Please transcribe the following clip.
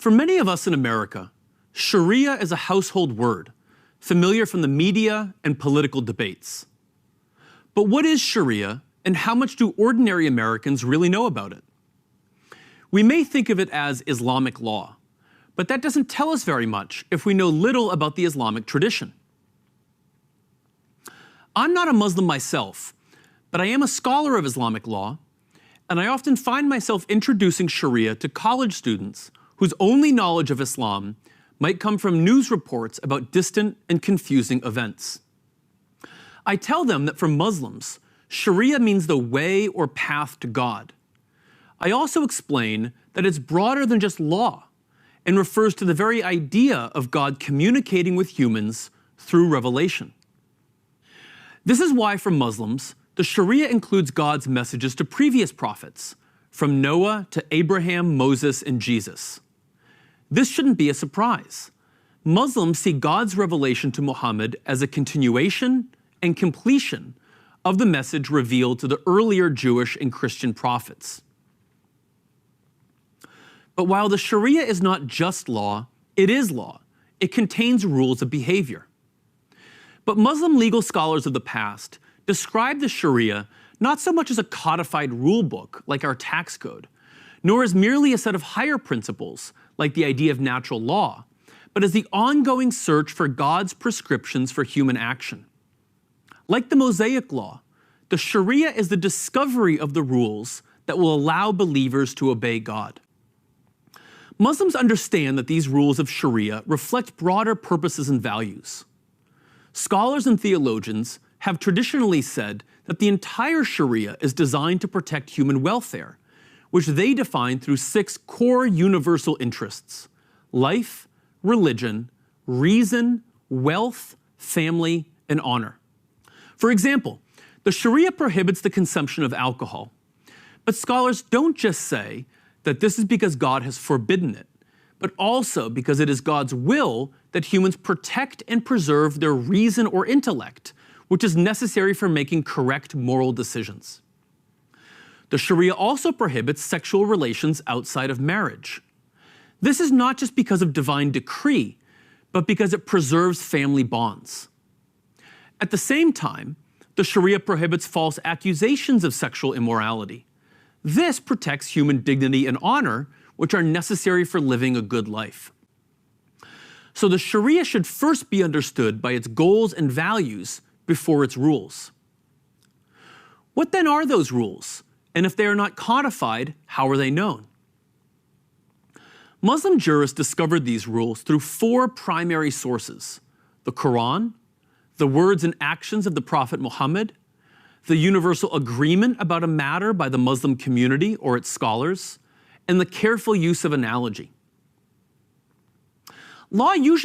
For many of us in America, Sharia is a household word, familiar from the media and political debates. But what is Sharia, and how much do ordinary Americans really know about it? We may think of it as Islamic law, but that doesn't tell us very much if we know little about the Islamic tradition. I'm not a Muslim myself, but I am a scholar of Islamic law, and I often find myself introducing Sharia to college students whose only knowledge of Islam might come from news reports about distant and confusing events. I tell them that for Muslims, Sharia means the way or path to God. I also explain that it's broader than just law and refers to the very idea of God communicating with humans through revelation. This is why for Muslims, the Sharia includes God's messages to previous prophets, from Noah to Abraham, Moses, and Jesus. This shouldn't be a surprise. Muslims see God's revelation to Muhammad as a continuation and completion of the message revealed to the earlier Jewish and Christian prophets. But while the Sharia is not just law, it is law. It contains rules of behavior. But Muslim legal scholars of the past describe the Sharia not so much as a codified rule book like our tax code, nor as merely a set of higher principles like the idea of natural law, but as the ongoing search for God's prescriptions for human action. Like the Mosaic Law, the Sharia is the discovery of the rules that will allow believers to obey God. Muslims understand that these rules of Sharia reflect broader purposes and values. Scholars and theologians have traditionally said that the entire Sharia is designed to protect human welfare, which they define through 6 core universal interests: life, religion, reason, wealth, family, and honor. For example, the Sharia prohibits the consumption of alcohol, but scholars don't just say that this is because God has forbidden it, but also because it is God's will that humans protect and preserve their reason or intellect, which is necessary for making correct moral decisions. The Sharia also prohibits sexual relations outside of marriage. This is not just because of divine decree, but because it preserves family bonds. At the same time, the Sharia prohibits false accusations of sexual immorality. This protects human dignity and honor, which are necessary for living a good life. So the Sharia should first be understood by its goals and values before its rules. What then are those rules? And if they are not codified, how are they known? Muslim jurists discovered these rules through 4 primary sources: the Quran, the words and actions of the Prophet Muhammad, the universal agreement about a matter by the Muslim community or its scholars, and the careful use of analogy. Law usually